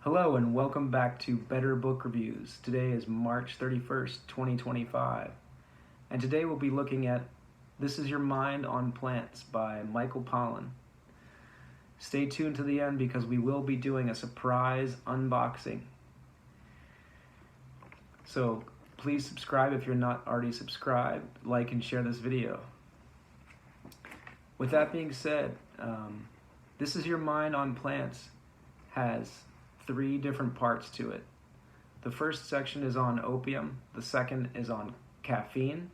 Hello and welcome back to Better Book Reviews. Today is March 31st, 2025. And today we'll be looking at This Is Your Mind on Plants by Michael Pollan. Stay tuned to the end because we will be doing a surprise unboxing. So please subscribe if you're not already subscribed, like and share this video. With that being said, This Is Your Mind on Plants has 3 different parts to it. The first section is on opium, the second is on caffeine,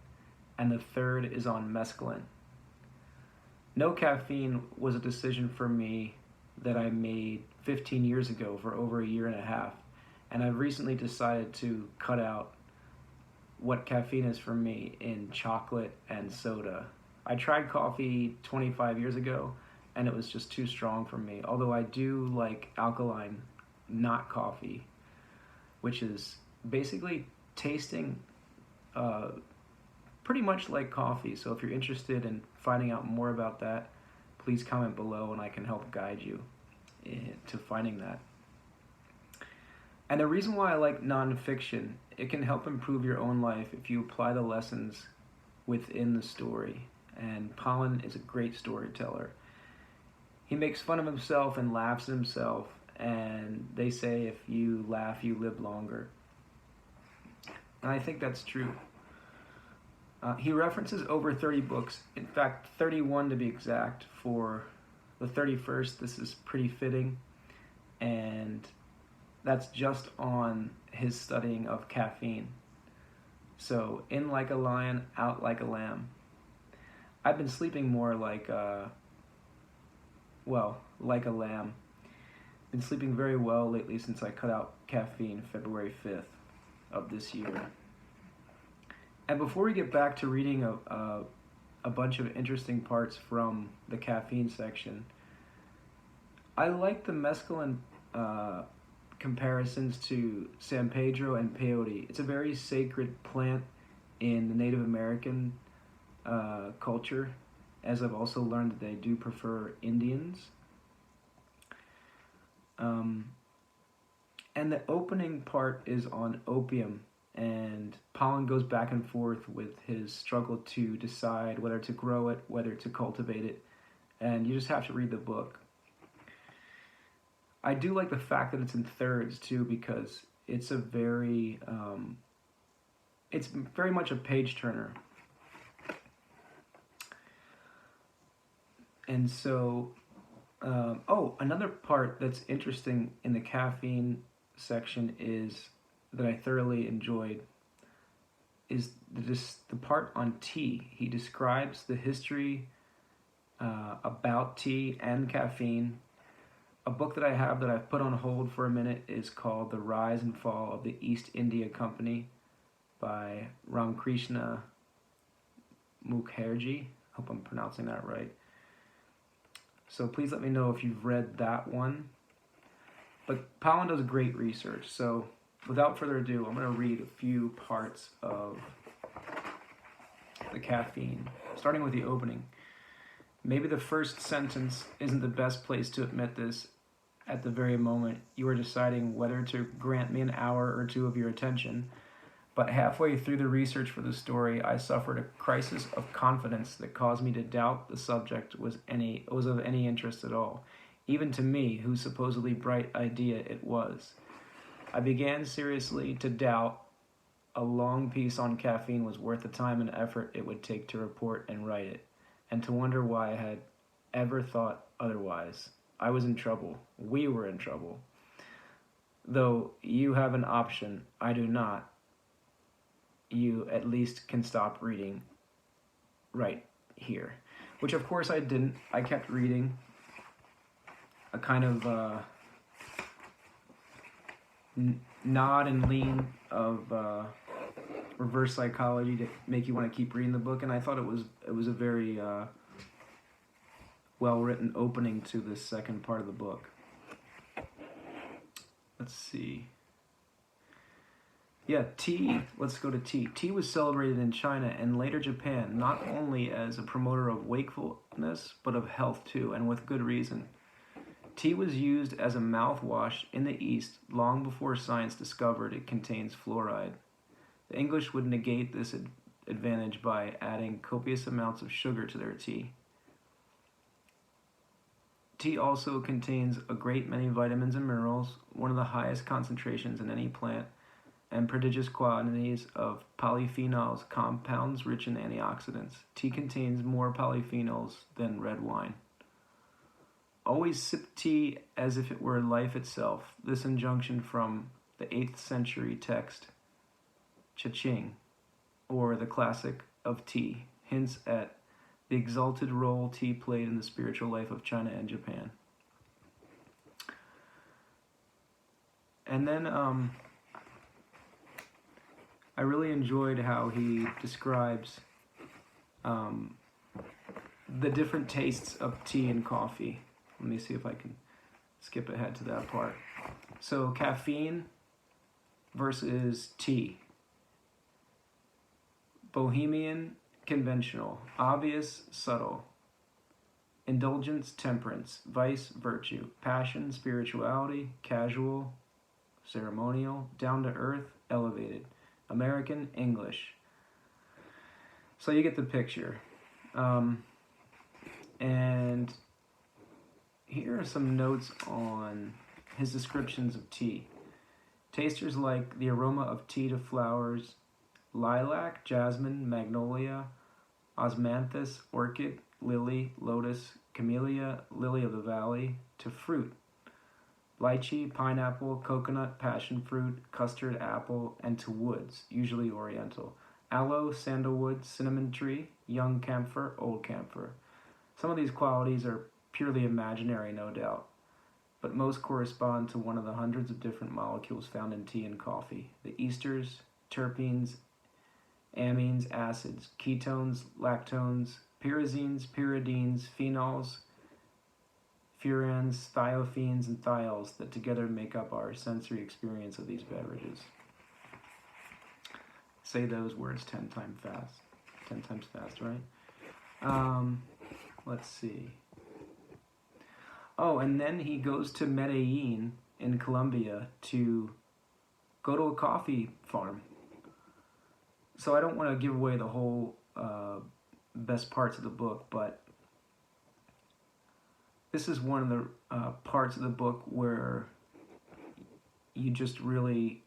and the third is on mescaline. No caffeine was a decision for me that I made 15 years ago for over a year and a half, and I've recently decided to cut out what caffeine is for me in chocolate and soda. I tried coffee 25 years ago, and it was just too strong for me, although I do like alkaline not coffee, which is basically tasting pretty much like coffee. So if you're interested in finding out more about that, please comment below and I can help guide you to finding that. And the reason why I like nonfiction, it can help improve your own life if you apply the lessons within the story. And Pollan is a great storyteller. He makes fun of himself and laughs at himself, and they say if you laugh, you live longer. And I think that's true. He references over 30 books, in fact 31 to be exact. For the 31st, this is pretty fitting, and that's just on his studying of caffeine. So, in like a lion, out like a lamb. I've been sleeping more like a lamb. Been sleeping very well lately since I cut out caffeine February 5th of this year. And before we get back to reading a bunch of interesting parts from the caffeine section, I like the mescaline comparisons to San Pedro and peyote. It's a very sacred plant in the Native American culture, as I've also learned that they do prefer Indians. And the opening part is on opium, and Pollan goes back and forth with his struggle to decide whether to grow it, whether to cultivate it, and you just have to read the book. I do like the fact that it's in thirds too, because it's very much a page turner. And so, another part that's interesting in the caffeine section is that I thoroughly enjoyed is the part on tea. He describes the history about tea and caffeine. A book that I have that I've put on hold for a minute is called The Rise and Fall of the East India Company by Ramkrishna Mukherjee. Hope I'm pronouncing that right. So please let me know if you've read that one. But Pollan does great research, so without further ado, I'm going to read a few parts of the caffeine, starting with the opening. Maybe the first sentence isn't the best place to admit this at the very moment you are deciding whether to grant me an hour or two of your attention, but halfway through the research for the story, I suffered a crisis of confidence that caused me to doubt the subject was of any interest at all, even to me, whose supposedly bright idea it was. I began seriously to doubt a long piece on caffeine was worth the time and effort it would take to report and write it, and to wonder why I had ever thought otherwise. I was in trouble. We were in trouble. Though you have an option, I do not. You at least can stop reading right here. Which of course I didn't. I kept reading. A kind of nod and lean of reverse psychology to make you want to keep reading the book, and I thought it was a very well-written opening to this second part of the book. Let's see. Yeah, tea. Let's go to tea. Tea was celebrated in China and later Japan, not only as a promoter of wakefulness, but of health too, and with good reason. Tea was used as a mouthwash in the East long before science discovered it contains fluoride. The English would negate this advantage by adding copious amounts of sugar to their tea. Tea also contains a great many vitamins and minerals, one of the highest concentrations in any plant, and prodigious quantities of polyphenols, compounds rich in antioxidants. Tea contains more polyphenols than red wine. Always sip tea as if it were life itself. This injunction from the 8th century text, Cha-Ching, or the classic of tea, hints at the exalted role tea played in the spiritual life of China and Japan. And then I really enjoyed how he describes the different tastes of tea and coffee. Let me see if I can skip ahead to that part. So caffeine versus tea. Bohemian, conventional. Obvious, subtle. Indulgence, temperance. Vice, virtue. Passion, spirituality. Casual, ceremonial. Down to earth, elevated. American, English. So you get the picture. And here are some notes on his descriptions of tea. Tasters like the aroma of tea to flowers, lilac, jasmine, magnolia, osmanthus, orchid, lily, lotus, camellia, lily of the valley, to fruit, lychee, pineapple, coconut, passion fruit, custard apple, and to woods, usually oriental, aloe, sandalwood, cinnamon tree, young camphor, old camphor. Some of these qualities are purely imaginary, no doubt, but most correspond to one of the hundreds of different molecules found in tea and coffee: the esters, terpenes, amines, acids, ketones, lactones, pyrazines, pyridines, phenols, furans, thiophenes, and thiols that together make up our sensory experience of these beverages. Say those words 10 times fast. 10 times fast, right? Let's see. Oh, and then he goes to Medellin in Colombia to go to a coffee farm. So I don't want to give away the whole best parts of the book, but this is one of the parts of the book where you just really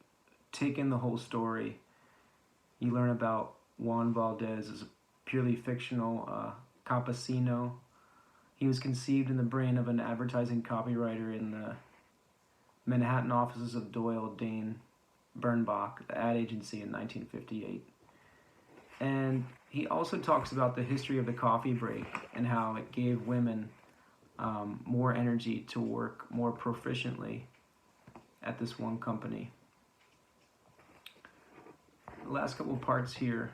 take in the whole story. You learn about Juan Valdez as a purely fictional campesino. He was conceived in the brain of an advertising copywriter in the Manhattan offices of Doyle Dane Bernbach, the ad agency, in 1958. And he also talks about the history of the coffee break and how it gave women more energy to work more proficiently at this one company. The last couple parts here.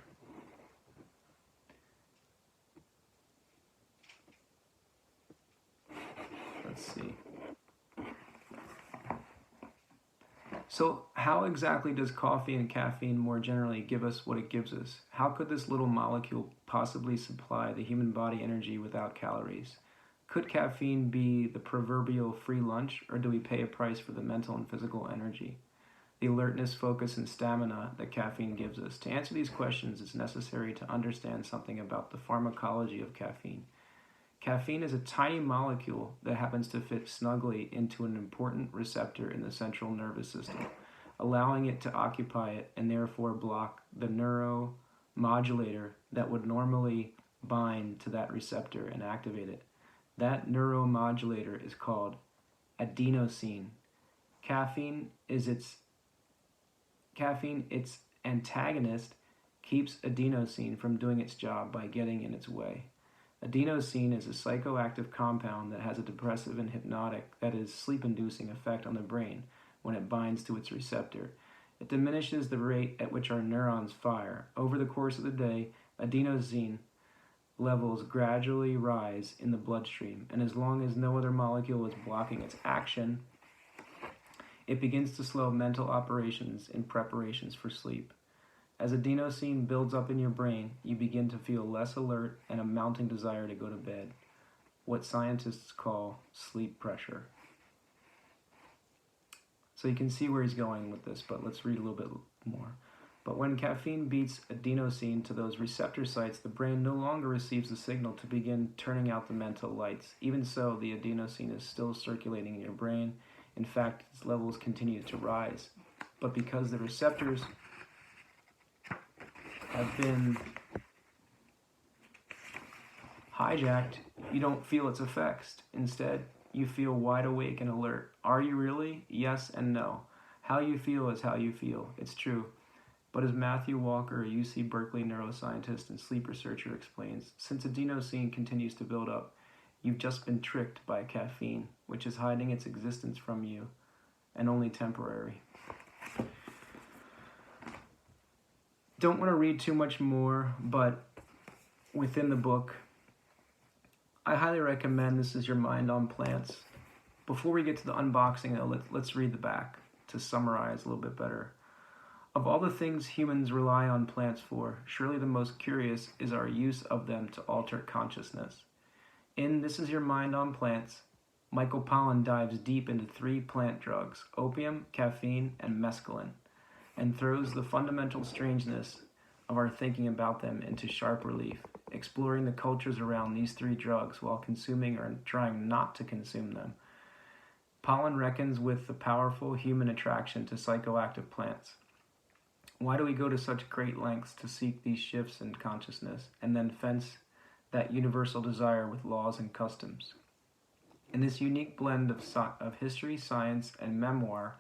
Let's see. So how exactly does coffee and caffeine more generally give us what it gives us? How could this little molecule possibly supply the human body energy without calories? Could caffeine be the proverbial free lunch, or do we pay a price for the mental and physical energy, the alertness, focus, and stamina that caffeine gives us? To answer these questions, it's necessary to understand something about the pharmacology of caffeine. Caffeine is a tiny molecule that happens to fit snugly into an important receptor in the central nervous system, allowing it to occupy it and therefore block the neuromodulator that would normally bind to that receptor and activate it. That neuromodulator is called adenosine. Caffeine, its antagonist, keeps adenosine from doing its job by getting in its way. Adenosine is a psychoactive compound that has a depressive and hypnotic, that is, sleep-inducing effect on the brain when it binds to its receptor. It diminishes the rate at which our neurons fire. Over the course of the day, adenosine levels gradually rise in the bloodstream, and as long as no other molecule is blocking its action, it begins to slow mental operations in preparations for sleep. As adenosine builds up in your brain, you begin to feel less alert and a mounting desire to go to bed, what scientists call sleep pressure. So you can see where he's going with this, but let's read a little bit more. But when caffeine beats adenosine to those receptor sites, the brain no longer receives the signal to begin turning out the mental lights. Even so, the adenosine is still circulating in your brain. In fact, its levels continue to rise. But because the receptors have been hijacked, you don't feel its effects. Instead, you feel wide awake and alert. Are you really? Yes and no. How you feel is how you feel. It's true. But as Matthew Walker, a UC Berkeley neuroscientist and sleep researcher, explains, since adenosine continues to build up, you've just been tricked by caffeine, which is hiding its existence from you, and only temporary. Don't want to read too much more, but within the book, I highly recommend This Is Your Mind on Plants. Before we get to the unboxing, though, let's read the back to summarize a little bit better. Of all the things humans rely on plants for, surely the most curious is our use of them to alter consciousness. In This Is Your Mind on Plants, Michael Pollan dives deep into 3 plant drugs, opium, caffeine, and mescaline, and throws the fundamental strangeness of our thinking about them into sharp relief, exploring the cultures around these 3 drugs while consuming or trying not to consume them. Pollan reckons with the powerful human attraction to psychoactive plants. Why do we go to such great lengths to seek these shifts in consciousness and then fence that universal desire with laws and customs? In this unique blend of history, science, and memoir,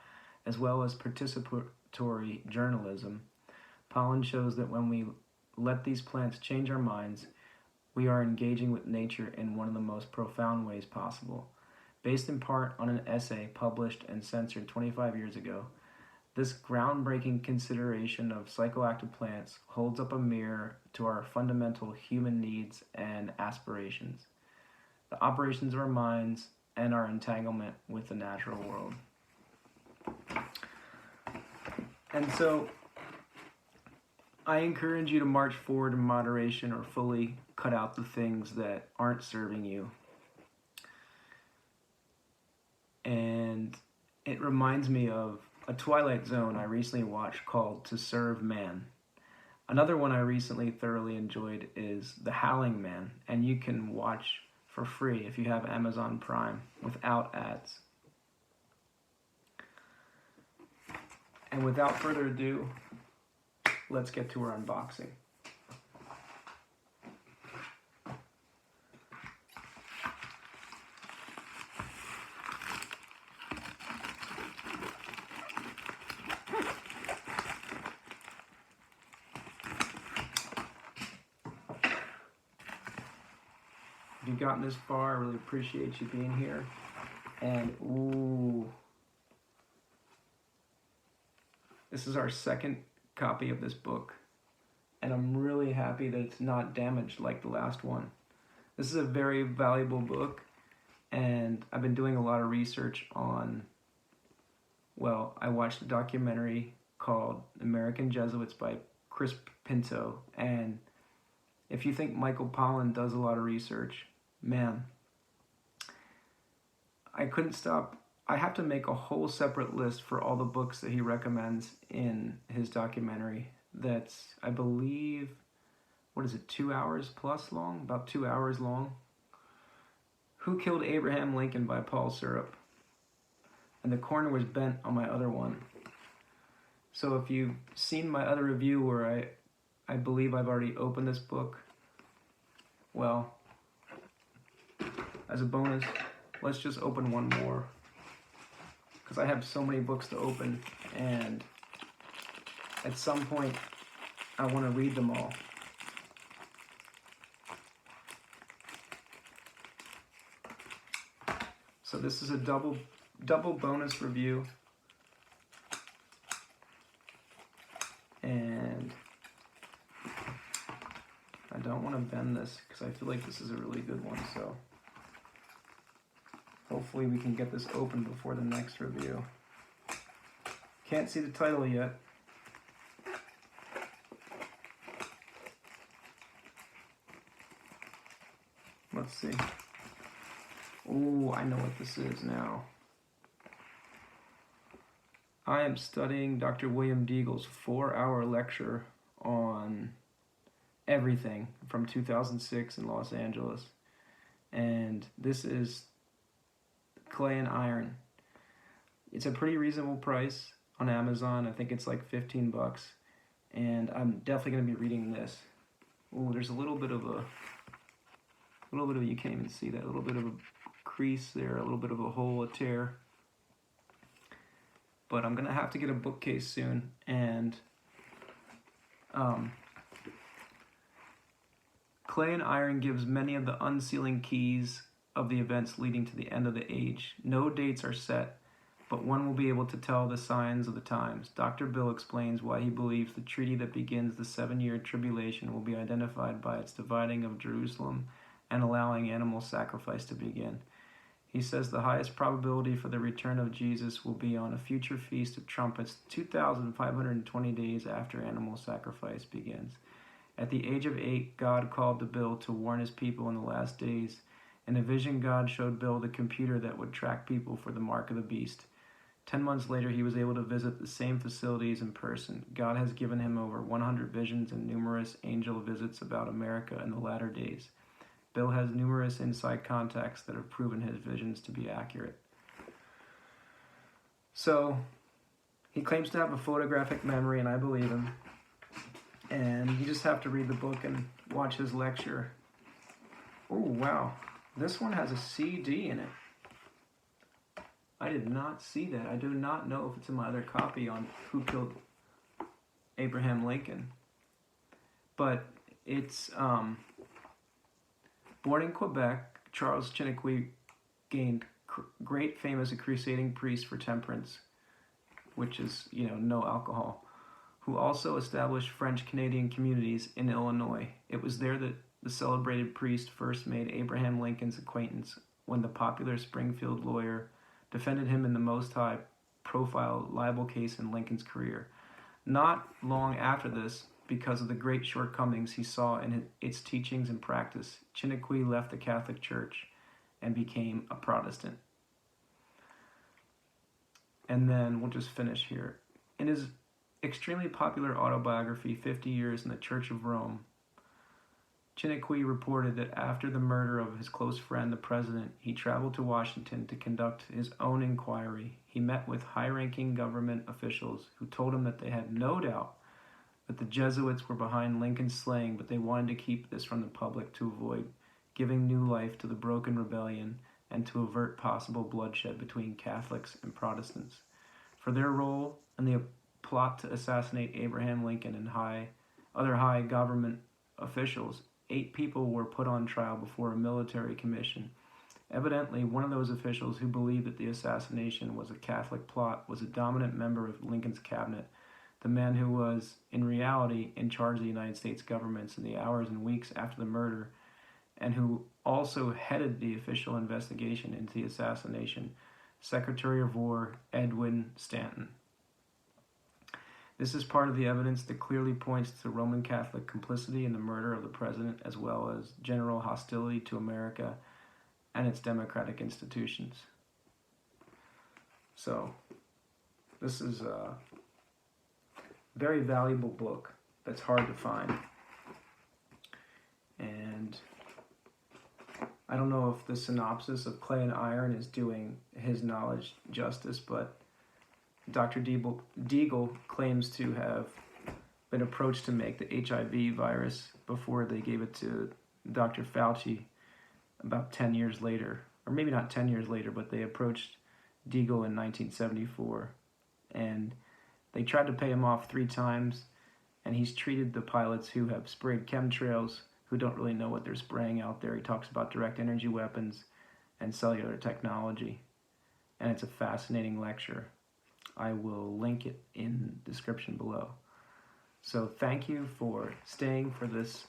as well as participatory journalism, Pollan shows that when we let these plants change our minds, we are engaging with nature in one of the most profound ways possible. Based in part on an essay published and censored 25 years ago, this groundbreaking consideration of psychoactive plants holds up a mirror to our fundamental human needs and aspirations, the operations of our minds, and our entanglement with the natural world. And so, I encourage you to march forward in moderation or fully cut out the things that aren't serving you. And it reminds me of a Twilight Zone I recently watched called To Serve Man. Another one I recently thoroughly enjoyed is The Howling Man, and you can watch for free if you have Amazon Prime without ads. And without further ado, let's get to our unboxing. If you've gotten this far, I really appreciate you being here. And ooh, this is our second copy of this book, and I'm really happy that it's not damaged like the last one. This is a very valuable book, and I've been doing a lot of research on, well, I watched a documentary called American Jesuits by Pinto, and if you think Michael Pollan does a lot of research, man, I couldn't stop. I have to make a whole separate list for all the books that he recommends in his documentary. That's, I believe, 2 hours plus long? About 2 hours long. Who Killed Abraham Lincoln by Paul Serup. And the corner was bent on my other one. So if you've seen my other review where I believe I've already opened this book, well, as a bonus, let's just open one more, because I have so many books to open, and at some point I want to read them all. So this is a double bonus review, and I don't want to bend this because I feel like this is a really good one, so hopefully we can get this open before the next review. Can't see the title yet. Let's see. Ooh, I know what this is now. I am studying Dr. William Deagle's 4-hour lecture on everything from 2006 in Los Angeles. And this is Clay and Iron. It's a pretty reasonable price on Amazon. I think it's like $15. And I'm definitely going to be reading this. Oh, there's a little bit of you can't even see that, a little bit of a crease there, a little bit of a hole, a tear. But I'm going to have to get a bookcase soon. And Clay and Iron gives many of the unsealing keys of the events leading to the end of the age. No dates are set, but one will be able to tell the signs of the times. Dr. Bill explains why he believes the treaty that begins the 7-year tribulation will be identified by its dividing of Jerusalem and allowing animal sacrifice to begin. He says the highest probability for the return of Jesus will be on a future feast of trumpets 2,520 days after animal sacrifice begins. At the age of 8, God called to Bill to warn his people in the last days. In a vision, God showed Bill the computer that would track people for the mark of the beast. 10 months later, he was able to visit the same facilities in person. God has given him over 100 visions and numerous angel visits about America in the latter days. Bill has numerous inside contacts that have proven his visions to be accurate. So, he claims to have a photographic memory, and I believe him. And you just have to read the book and watch his lecture. Oh, wow. This one has a CD in it. I did not see that. I do not know if it's in my other copy on Who Killed Abraham Lincoln. But it's... Born in Quebec, Charles Chiniquy gained great fame as a crusading priest for temperance, which is, no alcohol, who also established French-Canadian communities in Illinois. It was there that the celebrated priest first made Abraham Lincoln's acquaintance when the popular Springfield lawyer defended him in the most high-profile libel case in Lincoln's career. Not long after this, because of the great shortcomings he saw in its teachings and practice, Chiniquy left the Catholic Church and became a Protestant. And then we'll just finish here. In his extremely popular autobiography, 50 Years in the Church of Rome, Chiniquy reported that after the murder of his close friend, the president, he traveled to Washington to conduct his own inquiry. He met with high-ranking government officials who told him that they had no doubt that the Jesuits were behind Lincoln's slaying, but they wanted to keep this from the public to avoid giving new life to the broken rebellion and to avert possible bloodshed between Catholics and Protestants. For their role in the plot to assassinate Abraham Lincoln and other high government officials, 8 people were put on trial before a military commission. Evidently, one of those officials who believed that the assassination was a Catholic plot was a dominant member of Lincoln's cabinet, the man who was, in reality, in charge of the United States government in the hours and weeks after the murder, and who also headed the official investigation into the assassination, Secretary of War Edwin Stanton. This is part of the evidence that clearly points to Roman Catholic complicity in the murder of the president, as well as general hostility to America and its democratic institutions. So, this is a very valuable book that's hard to find. And I don't know if the synopsis of Clay and Iron is doing his knowledge justice, but Dr. Deagle claims to have been approached to make the HIV virus before they gave it to Dr. Fauci about 10 years later. Or maybe not 10 years later, but they approached Deagle in 1974. And they tried to pay him off 3 times, and he's treated the pilots who have sprayed chemtrails, who don't really know what they're spraying out there. He talks about direct energy weapons and cellular technology. And it's a fascinating lecture. I will link it in the description below. So thank you for staying for this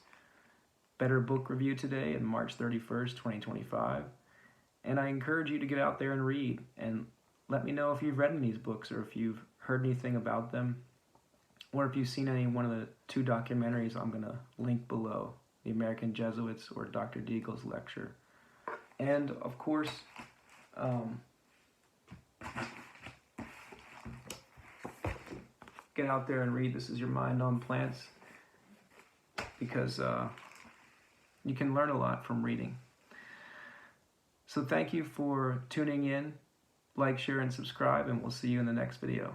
Better Book Review today on March 31st, 2025. And I encourage you to get out there and read. And let me know if you've read any of these books or if you've heard anything about them. Or if you've seen any one of the 2 documentaries I'm going to link below. The American Jesuits or Dr. Deagle's lecture. And of course, get out there and read This Is Your Mind on Plants, because you can learn a lot from reading. So thank you for tuning in. Like, share, and subscribe, and we'll see you in the next video.